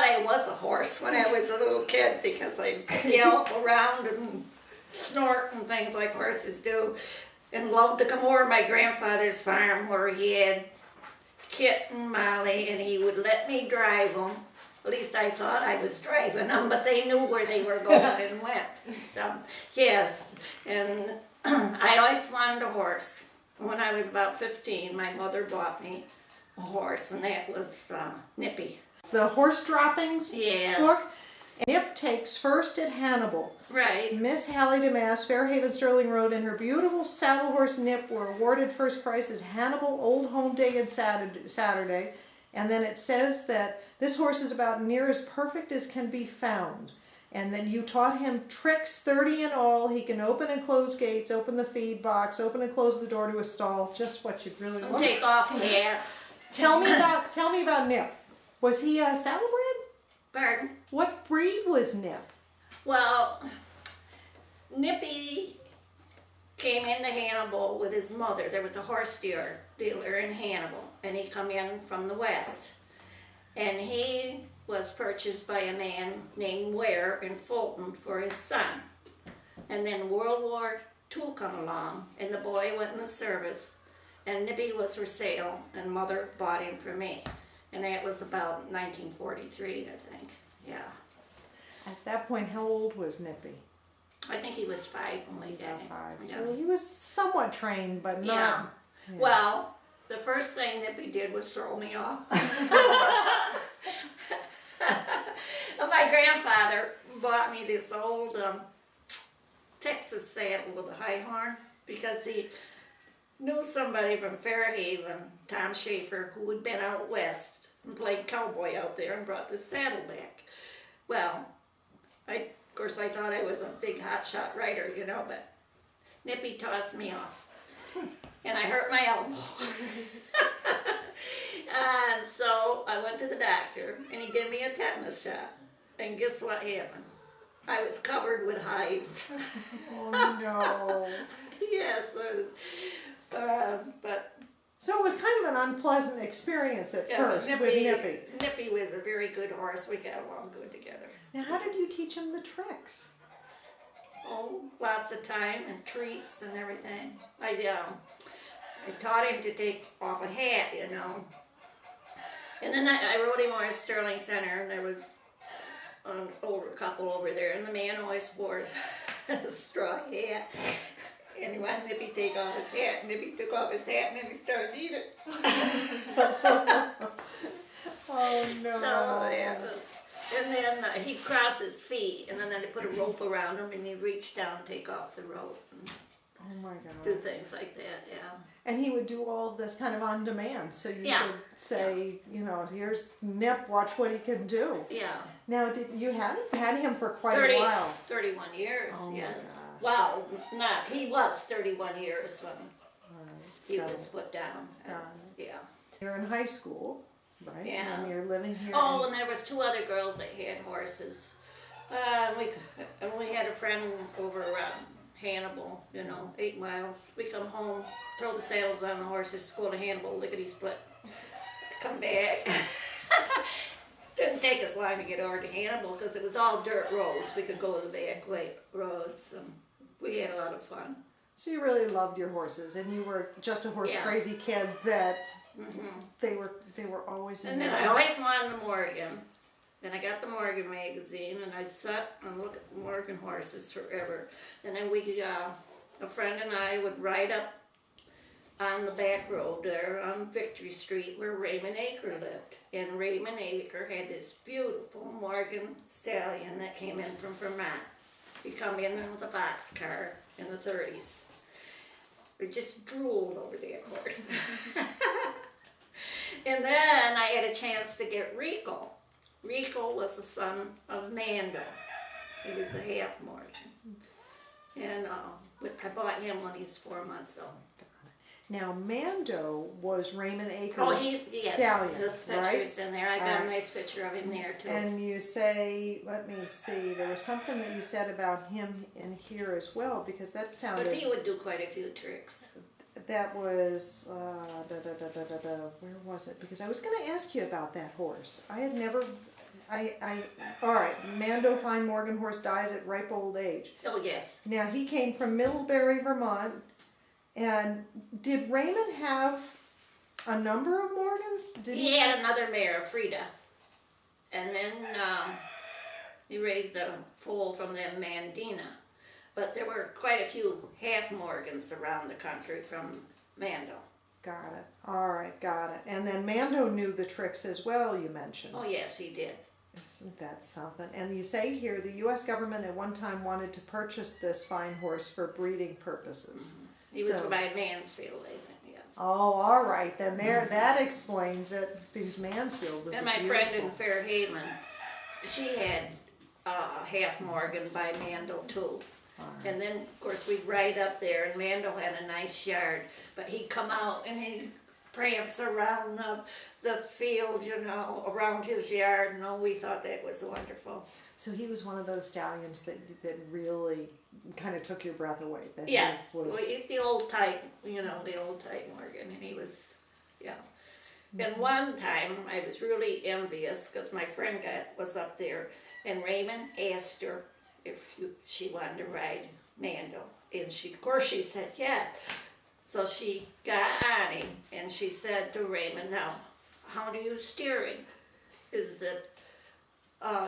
I was a horse when I was a little kid because I gallop around and snort and things like horses do, and loved to come over to my grandfather's farm where he had Kit and Molly, and he would let me drive them. At least I thought I was driving them, but they knew where they were going and went. So, yes, and I always wanted a horse. When I was about 15, my mother bought me a horse, and that was Nippy. The horse droppings Yes. book. Nip takes first at Hannibal. Right. Miss Halle Demass, Fairhaven Sterling Road, and her beautiful saddle horse Nip were awarded first prize at Hannibal Old Home Day and Saturday. And then it says that this horse is about near as perfect as can be found. And then you taught him tricks, 30 in all. He can open and close gates, open the feed box, open and close the door to a stall. Just what you'd really want. Take off hats. Tell me about Nip. Was he a saddlebred? Pardon? What breed was Nip? Well, Nippy came into Hannibal with his mother. There was a horse dealer in Hannibal, and he come in from the west. And he was purchased by a man named Ware in Fulton for his son. And then World War II come along, and the boy went in the service, and Nippy was for sale, and mother bought him for me. And that was about 1943, I think. Yeah. At that point, how old was Nippy? I think he was 5 when we got him. 5. Yeah. So he was somewhat trained, but not. Yeah. Yeah. Well, the first thing Nippy did was throw me off. My grandfather bought me this old Texas saddle with a high horn because he knew somebody from Fairhaven, Tom Schaefer, who had been out west and played cowboy out there and brought the saddle back. Well, of course I thought I was a big hotshot rider, you know, but Nippy tossed me off and I hurt my elbow. And so I went to the doctor and he gave me a tetanus shot. And guess what happened? I was covered with hives. Oh no. Yes, but So it was kind of an unpleasant experience at first with Nippy. Nippy was a very good horse. We got along good together. Now, how did you teach him the tricks? Oh, lots of time and treats and everything. I taught him to take off a hat, you know. And then I rode him over to Sterling Center, and there was an older couple over there, and the man always wore a straw hat. And he wanted Nippy to take off his hat, and Nippy took off his hat, and then he started eating it. Oh no. So, yeah. And then he'd cross his feet, and then they put a rope around him, and he'd reach down and take off the rope. And oh my God. do things like that, yeah. And he would do all this kind of on demand, so you Yeah. could say, you know, here's Nip, watch what he can do. Yeah. Now, did you had him for quite a while? 31 years, Oh my yes. gosh. Well, he was 31 years when he Got was put down. Yeah. You're in high school, right? Yeah. And you're living here. Oh, and there was 2 other girls that had horses. We had a friend over around Hannibal, you know, 8 miles. We come home, throw the saddles on the horses, go to Hannibal, lickety-split, come back. Didn't take us long to get over to Hannibal because it was all dirt roads. We could go the back way roads. We had a lot of fun. So you really loved your horses, and you were just a horse crazy kid that they were always in. And then I always wanted the Morgan. Then I got the Morgan magazine, and I'd sit and look at Morgan horses forever. And then a friend and I would ride up on the back road there on Victory Street where Raymond Acre lived. And Raymond Acre had this beautiful Morgan stallion that came in from Vermont. He come in with a boxcar in the 30s. We just drooled over that horse. And then I had a chance to get Rico. Rico was the son of Mando. He was a half Morgan. And I bought him when he was 4 months old. Now, Mando was Raymond Acre's stallion, his picture's right? in there. I got a nice picture of him there, too. And you say, let me see, there was something that you said about him in here as well, because that sounded... Because he would do quite a few tricks. That was, where was it? Because I was going to ask you about that horse. I had never all right, Mando Fine Morgan horse dies at ripe old age. Oh, yes. Now, he came from Middlebury, Vermont, and did Raymond have a number of Morgans? He had another mare, Frida, and then he raised a foal from them, Mandina. But there were quite a few half Morgans around the country from Mando. Got it. All right, got it. And then Mando knew the tricks as well, you mentioned. Oh, yes, he did. Isn't that something? And you say here the U.S. government at one time wanted to purchase this fine horse for breeding purposes. He was by Mansfield, I think, yes. Oh, all right. Then that explains it, because Mansfield was And my friend in Fairhaven, she had half Morgan by Mando, too. Right. And then, of course, we'd ride up there, and Mando had a nice yard, but he'd come out and he'd prance around the field, you know, around his yard, and we thought that was wonderful. So he was one of those stallions that really kind of took your breath away. That yes, the old type, you know, the old type Morgan, and he was, yeah. And one time I was really envious because my friend was up there, and Raymond asked her if she wanted to ride Mando, and of course she said yes. So she got on him, and she said to Raymond, "Now, how do you steer him? Is it,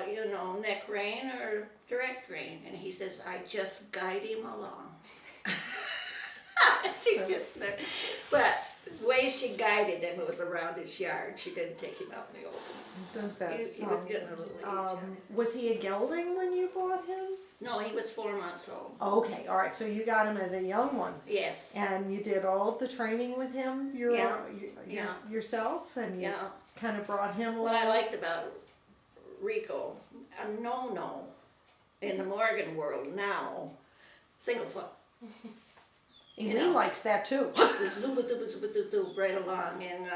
you know, neck rein or direct rein?" And he says, "I just guide him along." But the way she guided him, it was around his yard. She didn't take him out in the open. Isn't that he was getting a little age. Was he a gelding when you bought him? No, he was 4 months old. Okay, all right. So you got him as a young one. Yes. And you did all of the training with him yourself, and you kind of brought him along. What I liked about Rico, a no-no in the Morgan world now, single foot. He likes that too. Right along, and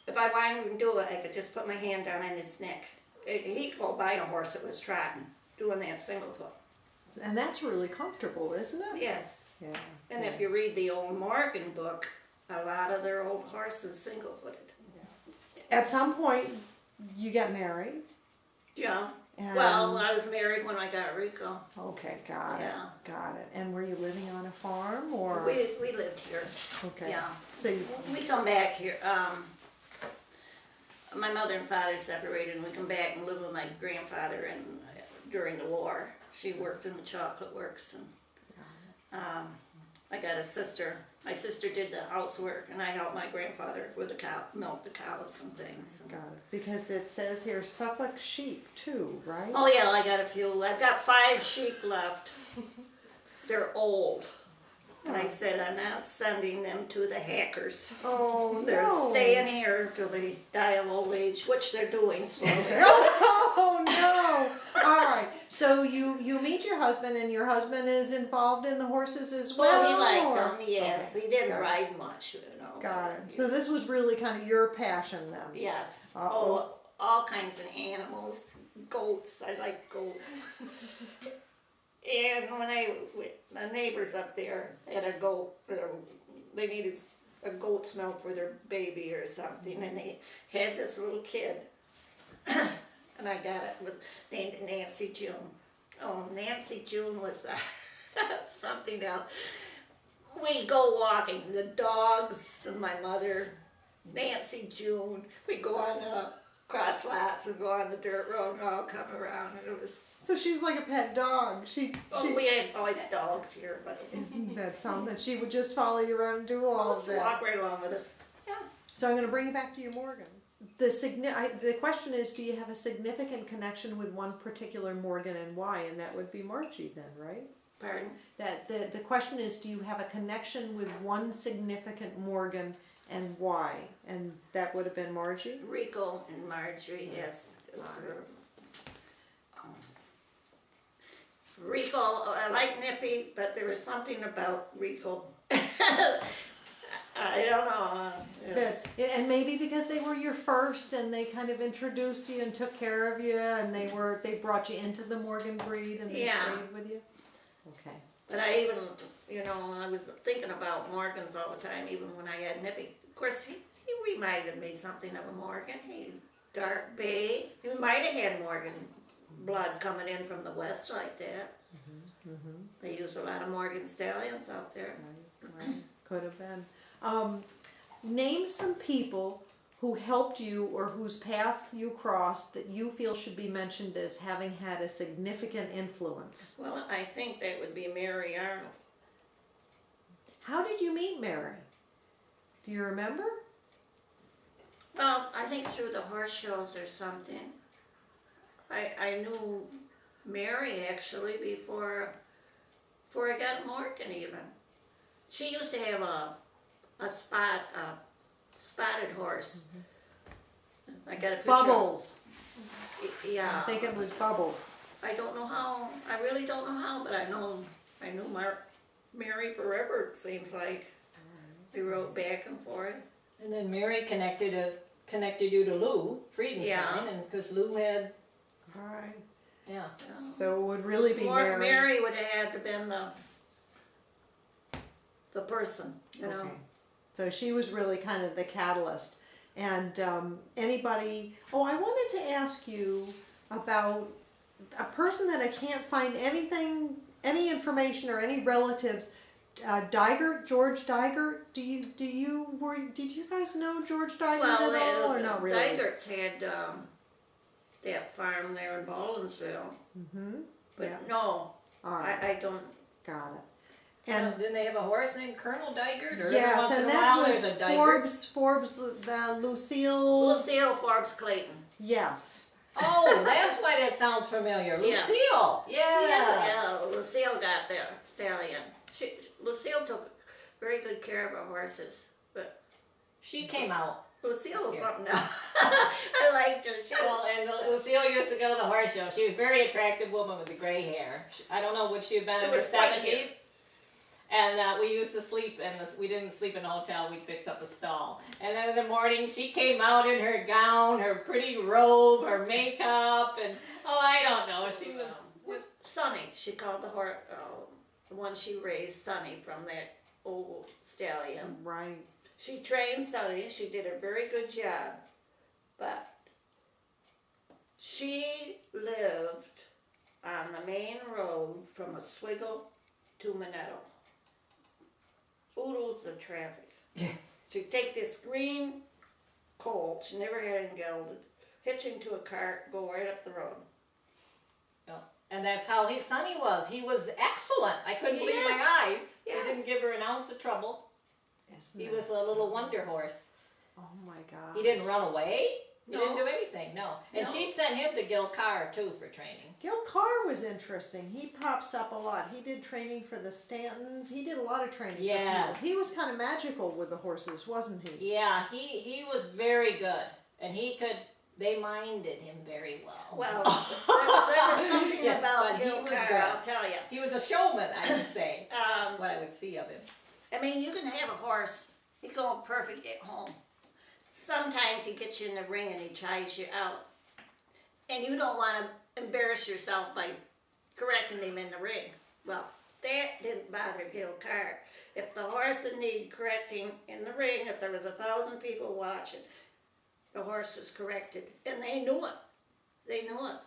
if I wanted to do it, I could just put my hand down on his neck. He'd go by a horse that was trotting, doing that single foot. And that's really comfortable, isn't it? Yes. Yeah. And if you read the old Morgan book, a lot of their old horses single-footed. Yeah. At some point, you got married. Yeah. Well, I was married when I got Rico. Okay, got it. Got it. And were you living on a farm, or? We lived here. Okay. Yeah. So we come back here. My mother and father separated, and we come back and live with my grandfather. And during the war, she worked in the chocolate works, and I got a sister. My sister did the housework, and I helped my grandfather with the cow, milk the cows and things. Got it. Because it says here Suffolk sheep too, right? Oh yeah, I got a few. I've got 5 sheep left. They're old. And I said, I'm not sending them to the hackers. Oh, They're staying here till they die of old age, which they're doing slowly. Oh, no. All right. So you meet your husband, and your husband is involved in the horses as well? Well, he liked them, yes. Okay. He didn't ride much, you know. Got it. So this was really kind of your passion then? Yes. Oh, all kinds of animals. Goats. I like goats. And when the neighbors up there had a goat, they needed a goat's milk for their baby or something, and they had this little kid, and I got it, was named Nancy June. Oh, Nancy June was something else. We'd go walking, the dogs and my mother, Nancy June, we'd go on the cross lots and go on the dirt road and all come around, and it was... So she was like a pet dog. We had always dogs here, but... Isn't that something? She would just follow you around and do all of that. Walk right along with us. Yeah. So I'm going to bring it back to you, Morgan. The question is, do you have a significant connection with one particular Morgan, and why? And that would be Margie then, right? Pardon? The question is, do you have a connection with one significant Morgan, and why? And that would have been Margie? Rico and Marjorie, yes. Rico, I like Nippy, but there was something about Rico. I don't know. And maybe because they were your first, and they kind of introduced you and took care of you, and they brought you into the Morgan breed, and they stayed with you. Okay. But I even, I was thinking about Morgans all the time, even when I had Nippy. Of course, he reminded me something of a Morgan. dark bay. You might have had Morgan blood coming in from the west like that. They use a lot of Morgan stallions out there. Right. Could have been. Name some people who helped you or whose path you crossed that you feel should be mentioned as having had a significant influence. Well, I think that would be Mary Arnold. How did you meet Mary? Do you remember? Well, I think through the horse shows or something. I knew Mary actually before I got Morgan even. She used to have a spotted horse. I got a picture. Bubbles. Yeah. I think it was Bubbles. I don't know how. I really don't know how, but I knew Mary forever. It seems like we wrote back and forth. And then Mary connected you to Lou Friedenstein, Yeah. and because Lou had, All right. yeah. So it would really be Mary. Mary would have had to been the person, you know. Okay. So she was really kind of the catalyst. And anybody, I wanted to ask you about a person that I can't find any information or any relatives. George Digert. Did you guys know George Digert at all, or not really? Digerts had that farm there in Baldwinsville. But Yeah. no, All right. I don't. Got it. And Didn't they have a horse named Colonel Digert? Or every yes, once in and a that while was there's a Digert? Forbes, Lucille. Lucille Forbes Clayton. Yes. Oh, that's why that sounds familiar. Yeah. Lucille. Yes. Yeah, Lucille got the stallion. Lucille took very good care of her horses, but She came out. Lucille was Yeah. something else. I liked her. Well, and Lucille used to go to the horse show. She was a very attractive woman with the gray hair. I don't know what she had been It in her was white 70s. hair. And we used to sleep we didn't sleep in a hotel, we'd fix up a stall. And then in the morning she came out in her gown, her pretty robe, her makeup, and I don't know, she was just... Sonny, she called the horse, the one she raised, Sonny, from that old stallion. Right. She trained Sonny. She did a very good job, but she lived on the main road from Oswego to Minetto. Oodles of traffic. She'd take this green colt, she never had it gelded, hitch into a cart, go right up the road. Yeah. And that's how Sonny was. He was excellent. I couldn't believe my eyes. Yes. He didn't give her an ounce of trouble. Isn't He that was a little wonder horse. Oh my God. He didn't run away. He No. didn't do anything, no. And No. she'd send him to Gil Carr, too, for training. Gil Carr was interesting. He pops up a lot. He did training for the Stantons. He did a lot of training Yes. for people. He was kind of magical with the horses, wasn't he? Yeah, he was very good. And they minded him very well. Well, there was something Yes, about but he Gil was Carr, good. I'll tell you. He was a showman, I would say, Um, what I would see of him. I mean, you can have a horse, he go perfect at home. Sometimes he gets you in the ring and he tries you out. And you don't want to embarrass yourself by correcting him in the ring. Well, that didn't bother Gil Carr. If the horse would need correcting in the ring, if there was 1,000 people watching, the horse was corrected. And they knew it. They knew it.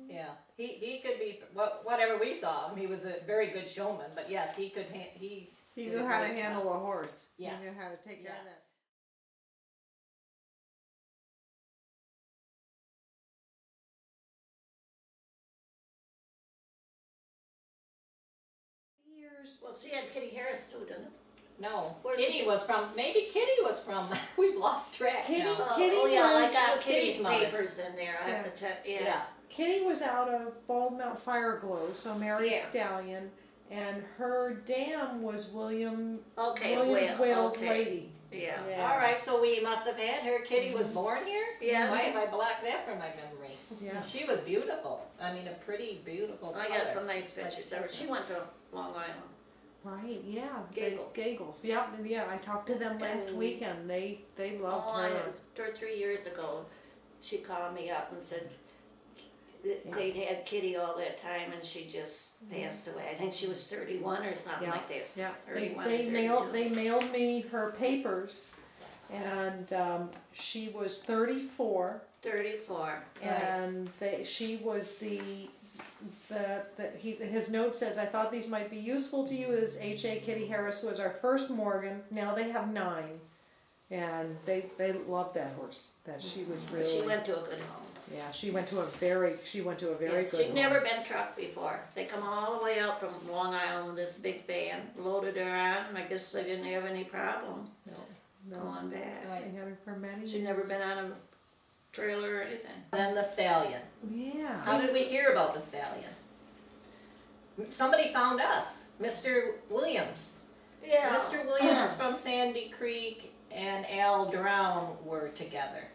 Yeah, he could be, whatever we saw him, he was a very good showman. But yes, he could, he did knew a how to great handle job. a horse. Yes. He knew how to take care of Yes. that. Years. Well, she had Kitty Harris too, didn't it? No, Where- Kitty was from, we've lost track Kitty- now. Kitty Oh, yeah, I was- got was Kitty's Kitty's mother. papers in there. I have to check. Yes. Yeah. Kitty was out of Bald Mount Fireglow, so Mary Yeah. Stallion, and her dam was Williams Okay, Wales okay. Lady. Yeah. All right, so we must have had her. Kitty was born here? Yes. Why have I blocked that from my memory? Yeah. And she was beautiful. I mean, a pretty, beautiful I color. got some nice pictures of her. She went to Long Island. Right, yeah. Gaggle. Gaggles. Yeah, yeah. I talked to them last And- week and they loved Oh, her. 2 or 3 years ago, she called me up and said they'd had Kitty all that time and she just passed away. I think she was 31 or something Yeah, like that. yeah. 31 They or mailed 32. me her papers and she was 34. 34. Right. And she was his note says, I thought these might be useful to you, as H.A. Kitty Harris was our first Morgan. Now they have 9. And they loved that horse. That she was really. She went to a good home. Yeah, she went to a very Yes, good she'd home. never been trucked before. They come all the way out from Long Island with this big van, loaded her on, and I guess they didn't have any problem going back. Right. They had her for many She'd years. never been on a trailer or anything. Then the stallion. Yeah. How did we hear about the stallion? Somebody found us, Mr. Williams. Yeah. Mr. Williams from Sandy Creek and Al Drown were together.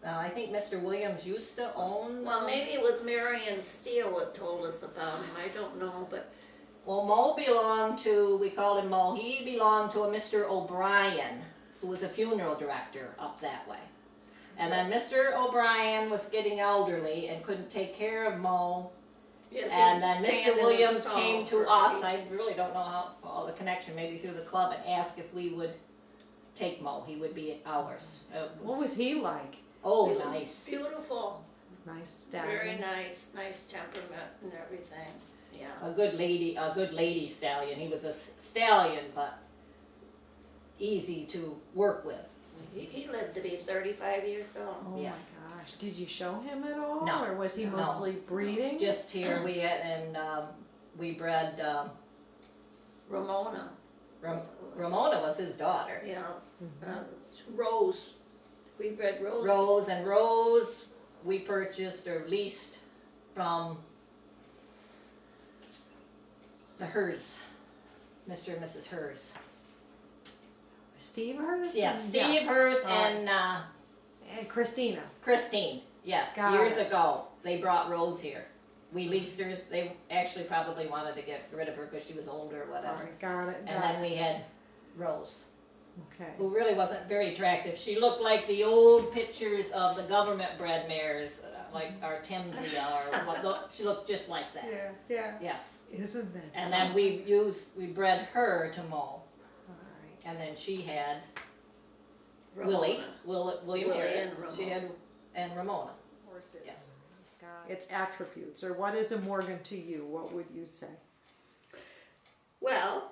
I think Mr. Williams used to own. Well, maybe it was Marion Steele that told us about him. I don't know, but Well, Mo belonged to, we called him Mo, he belonged to a Mr. O'Brien, who was a funeral director up that way. And then Mr. O'Brien was getting elderly and couldn't take care of Mo. yes, And he'd then stand Mr. in the Williams stall came to for- us, I really don't know how, all the connection, maybe through the club, and asked if we would take Mo. He would be ours. What was he like? Oh, He was nice. Beautiful. Nice stallion. Very nice. Nice temperament and everything. Yeah. A good lady stallion. He was a stallion, but easy to work with. He lived to be 35 years old. Oh Yes. my gosh. Did you show him at all? No. Or was he No. mostly breeding? Just here we had, and we bred, Ramona. Ramona was his daughter. Yeah. Rose. We bred Rose. Rose we purchased or leased from the Hers, Mr. and Mrs. Hers. Steve Hurst? Yes, Steve Hers All right. and Christina. Christine. Yes, Got years it. ago they brought Rose here. We leased her. They actually probably wanted to get rid of her because she was older or All whatever. right, got it. And then we had Rose, Okay. who really wasn't very attractive. She looked like the old pictures of the government bred mares, like our Timsia or what. She looked just like that. Yeah, yeah. Yes. Isn't that And then we bred her to Mo, All right. and then she had Ramona. William Willie Harris. and Ramona. She had and Ramona. Horses. Yes. Its attributes, or what is a Morgan to you? What would you say? Well,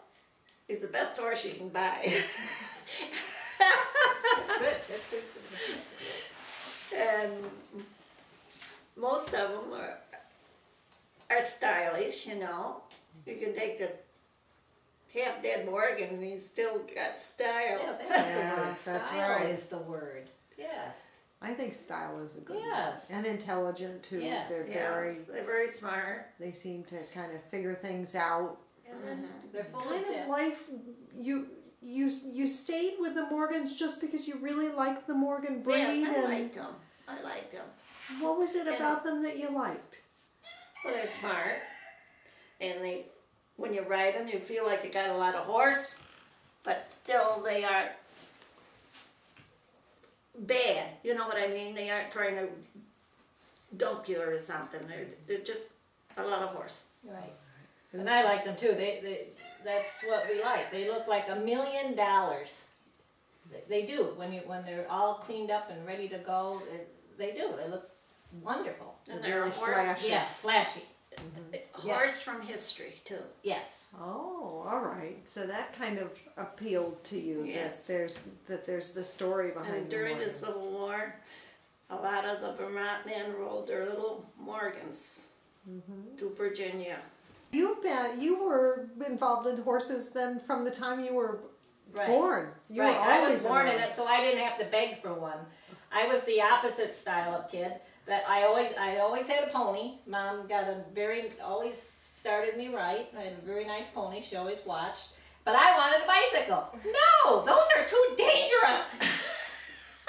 he's the best horse you can buy. Good. That's good. And most of them are stylish, you know. You can take the half-dead Morgan and he's still got style. Yeah, that's Yeah, the word. that's Style right. is the word. Yes. I think style is a good Yes. word. And intelligent too. Yes. They're very smart. They seem to kind of figure things out. They're full Kind of of zip. life, you stayed with the Morgans just because you really liked the Morgan breed? Yes, I and liked them. I liked them. what was it about them that you liked? Well, they're smart. And when you ride them, you feel like you got a lot of horse, but still they aren't bad. You know what I mean? They aren't trying to dump you or something. They're just a lot of horse. Right. And I like them too. That's what we like. They look like $1 million. They do when they're all cleaned up and ready to go. They do. They look wonderful. And they're a Really horse. flashy. Yes, flashy. Horse from history too. Yes. Oh, all right. So that kind of appealed to you. Yes. That there's the story behind And the during Morgan. the Civil War, a lot of the Vermont men rode their little Morgans to Virginia. You were involved in horses then from the time you were Right. born. You Right. were I was always born in involved. it, so I didn't have to beg for one. I was the opposite style of kid. That I always had a pony. Mom always started me right. I had a very nice pony. She always watched. But I wanted a bicycle. No, those are too dangerous.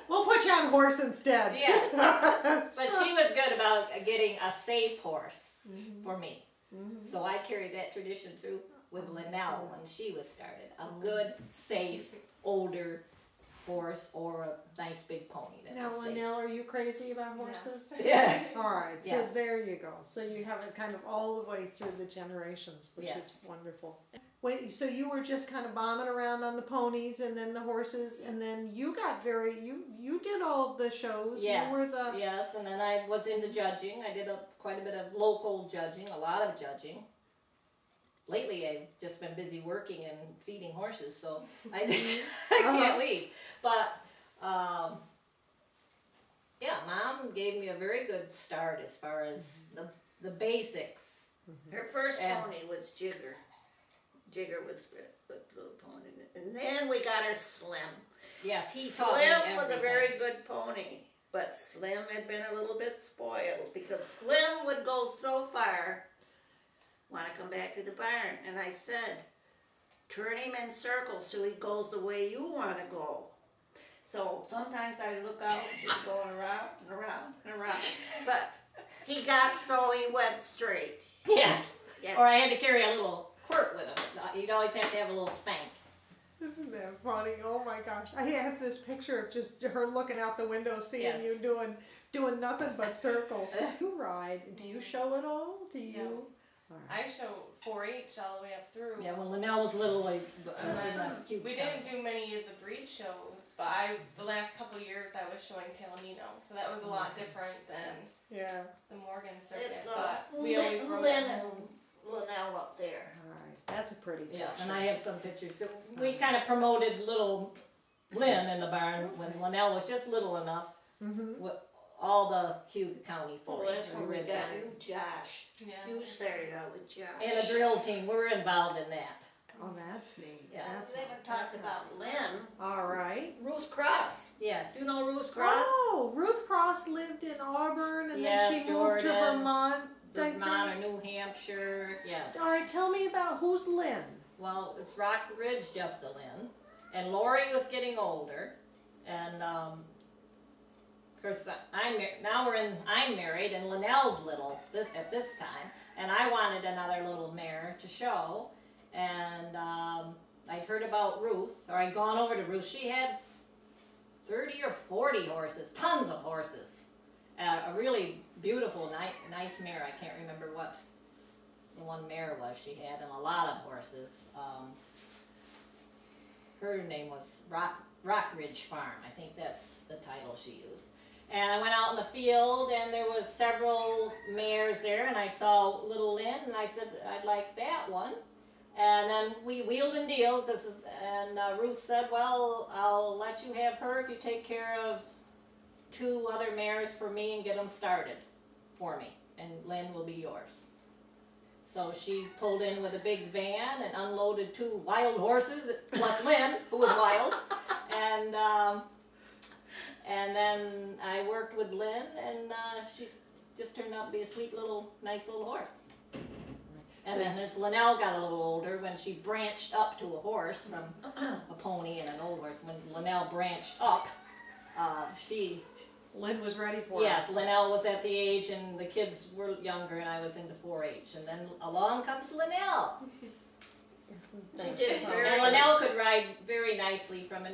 We'll put you on horse instead. Yes. But she was good about getting a safe horse for me. So I carried that tradition through with Linnell when she was started. A good, safe, older horse or a nice big pony. That's Now, safe. Linnell, are you crazy about horses? Yeah. All right, so Yes. there you go. So you have it kind of all the way through the generations, which Yes. is wonderful. So you were just kind of bombing around on the ponies and then the horses, and then you got you did all of the shows. Yes, You were the yes, and then I was into judging. I did quite a bit of local judging, a lot of judging. Lately, I've just been busy working and feeding horses, so I can't leave. But yeah, Mom gave me a very good start as far as the basics. Her first And- pony was Jigger. Jigger was a little pony. And then we got her Slim. Yes, he taught me Slim was a everything. very good pony, but Slim had been a little bit spoiled because Slim would go so far, want to come back to the barn. And I said, turn him in circles so he goes the way you want to go. So sometimes I look out, he's going around and around and around. But he got so he went straight. Yes. Yes. Or I had to carry a little quirt with him. You'd always have to have a little spank. Isn't that funny? Oh my gosh. I have this picture of just her looking out the window seeing Yes. you doing nothing but circles. You ride. Do you show it all? Do you? Yeah. All right. I show 4-H all the way up through. Yeah, when Linnell was little, I And was in then the cute we didn't do many of the breed shows, but the last couple of years I was showing Palomino, so that was a lot different than Yeah. the Morgan circuit. It's but we always rode Lynn at and Linnell up there. All right. That's a pretty Yeah, picture. and I have some pictures too. We kind of promoted little Lynn in the barn when Linnell was just little enough. With all the Cuba County Well, folk. that's when we got you, Josh. Yeah. You started out with Josh. And a drill team, we were involved in that. Oh, that's neat. Yeah. That's We haven't talked about Lynn. all right. Ruth Cross. Yes. Do you know Ruth Cross? Oh, Ruth Cross lived in Auburn, and Yes, then she moved to Jordan, Vermont. I Vermont or think. New Hampshire, yes. All right. Tell me about who's Lynn. Well, it's Rock Ridge, just a Lynn. And Lori was getting older. And, of course, I'm married, and Linnell's little at this time. And I wanted another little mare to show. And I'd heard about Ruth, or I'd gone over to Ruth. She had 30 or 40 horses, tons of horses. A really beautiful, nice mare. I can't remember what the one mare was she had, and a lot of horses. Her name was Rock Ridge Farm. I think that's the title she used. And I went out in the field, and there was several mares there, and I saw little Lynn, and I said, I'd like that one. And then we wheeled and dealed, and Ruth said, well, I'll let you have her if you take care of 2 other mares for me and get them started for me, and Lynn will be yours. So she pulled in with a big van and unloaded 2 wild horses, plus Lynn, who was wild, and then I worked with Lynn, and she's just turned out to be a sweet little, nice little horse. And then as Linnell got a little older, when she branched up to a horse from a pony and an old horse, when Linnell branched up, Lynn was ready for yes, Linnell was at the age, and the kids were younger, and I was into 4-H. And then along comes Linnell. She did very And Linnell could ride very nicely from a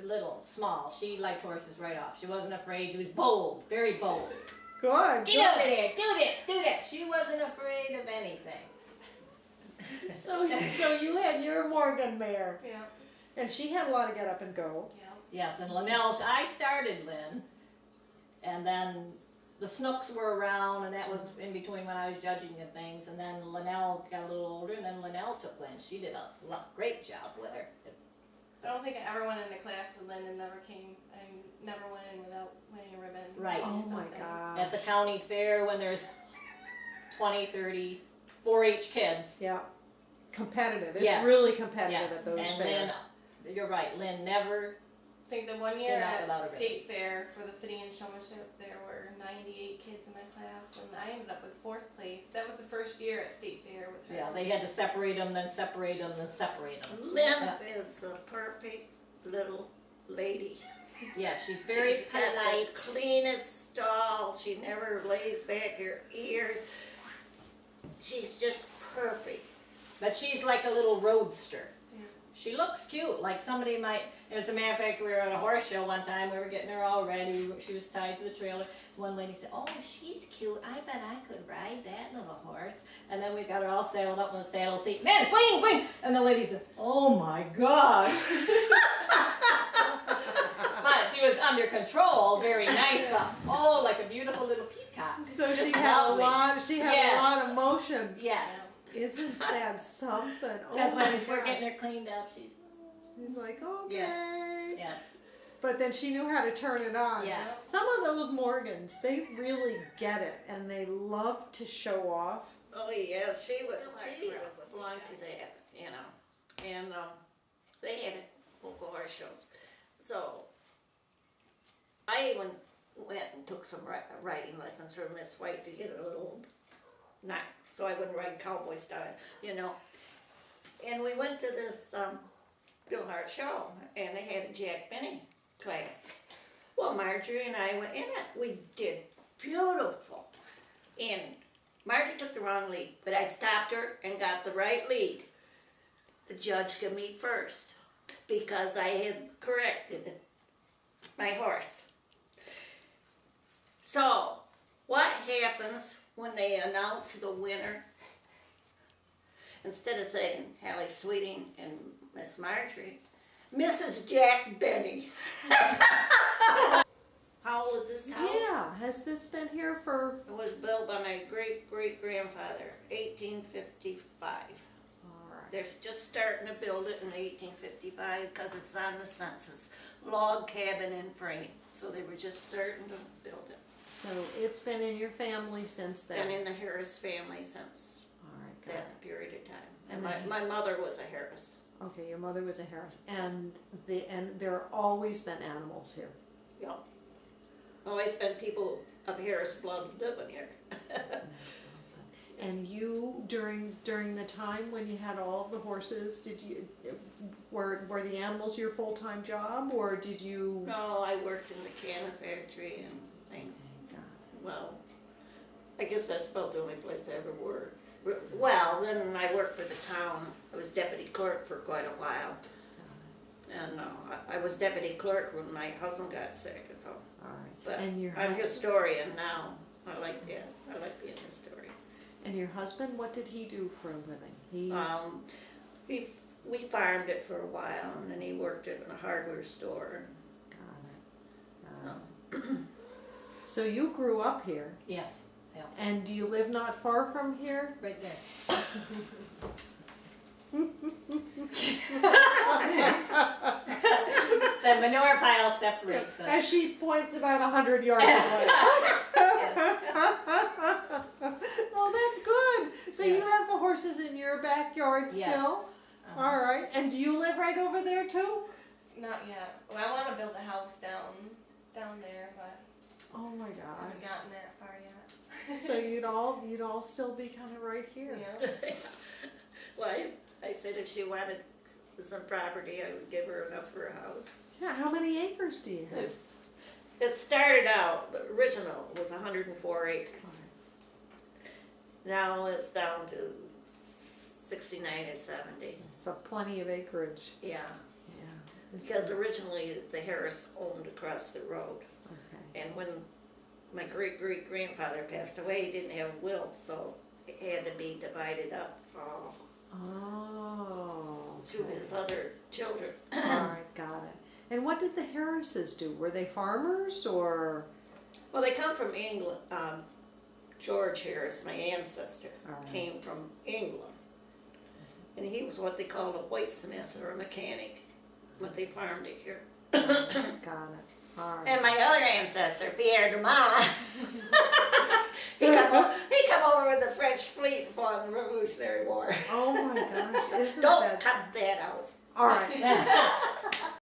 little small. She liked horses right off. She wasn't afraid. She was bold, very bold. Good. Get over there, do this, do that. She wasn't afraid of anything. So you had your Morgan mare, Yeah. and she had a lot of get up and go. Yeah. Yes, and Linnell, I started Lynn, and then the Snooks were around, and that was in between when I was judging and things, and then Linnell got a little older, and then Linnell took Lynn. She did a great job with her. I don't think I ever went into class with Lynn and never went in without winning a ribbon. Right. Oh my Something. gosh. At the county fair, when there's 20, 30, 4-H kids. Yeah. Competitive. It's Yes. really competitive Yes, at those and fairs. Lynn, you're right, Lynn never, I think the one year They're not allowed at to State Fair for the fitting and showmanship, there were 98 kids in my class, and I ended up with 4th place. That was the first year at State Fair with her. yeah, they had to separate them, then separate them, then separate them. Lynn Yeah. is the perfect little lady. Yes, she's very She's got polite. the cleanest stall. She never lays back her ears. She's just perfect. But she's like a little roadster. Yeah. She looks cute, like somebody might, as a matter of fact, we were at a horse show one time, we were getting her all ready, she was tied to the trailer. One lady said, oh, she's cute, I bet I could ride that little horse. And then we got her all saddled up in the saddle seat, man, bling, bling! And the lady said, oh my gosh. But she was under control, very nice, but oh, like a beautiful little peacock. So she Just had lovely. a lot of motion. Yes. Isn't that something? Because Oh when my we're God. getting her cleaned up, she's like, okay. yes. But then she knew how to turn it on. Yes. Some of those Morgans, they really get it, and they love to show off. Oh yes, she was belonged to that, you know, and they had local horse shows. So I even went and took some riding lessons from Miss White to get a little, not so I wouldn't ride cowboy style, you know. And we went to this Bill Hart show, and they had a Jack Benny class. Well, Marjorie and I went in it. We did beautiful. And Marjorie took the wrong lead, but I stopped her and got the right lead. The judge got me first because I had corrected my horse. So, what happens when they announce the winner? Instead of saying Halle Sweeting and Miss Marjorie, Mrs. Jack Benny. How old is this house? Yeah, has this been here for? It was built by my great-great-grandfather, 1855. All right. They're just starting to build it in 1855 because it's on the census. Log cabin and frame. So they were just starting to build it. So it's been in your family since then. Been in the Harris family since All right, got that period of time. And And my mother was a Harris. it. Okay, your mother was a Harris, and there have always been animals here. Yeah. Always been people of Harris blood living here. And you, during the time when you had all the horses, were the animals your full-time job, or did you? No, I worked in the cannon factory and things. Well, I guess that's about the only place I ever worked. Well, then I worked for the town. I was deputy clerk for quite a while. And I was deputy clerk when my husband got sick, so. All right. But And your I'm a husband? historian now. I like that. I like being a historian. And your husband, what did he do for a living? We farmed it for a while, and then he worked in a hardware store. Got it. So you grew up here, Yes. Yeah. and do you live not far from here? Right there. The manure pile separates us. As she points about 100 yards away. Well, that's good. So you Yes. have the horses in your backyard Yes. still? All right. And do you live right over there too? Not yet. Well, I want to build a house down there, but Oh my I God. haven't gotten that far yet. So you'd all still be kind of right here. Yeah. Well, I said if she wanted some property, I would give her enough for a house. Yeah. How many acres do you have? It started out, the original was 104 acres. Now it's down to 69 or 70. So plenty of acreage. Yeah, Yeah. because originally the Harris owned across the road. Okay. And when my great-great-grandfather passed away, he didn't have a will, so it had to be divided up Oh. to his other children. All right, got it. And what did the Harrises do? Were they farmers or? Well, they come from England. George Harris, my ancestor, All right. came from England. And he was what they called a whitesmith or a mechanic, but they farmed it here. Got it. All right. And my other ancestor, Pierre Demass, he come over with the French fleet and fought in the Revolutionary War. Oh my gosh! Isn't Don't that? cut that out. All right.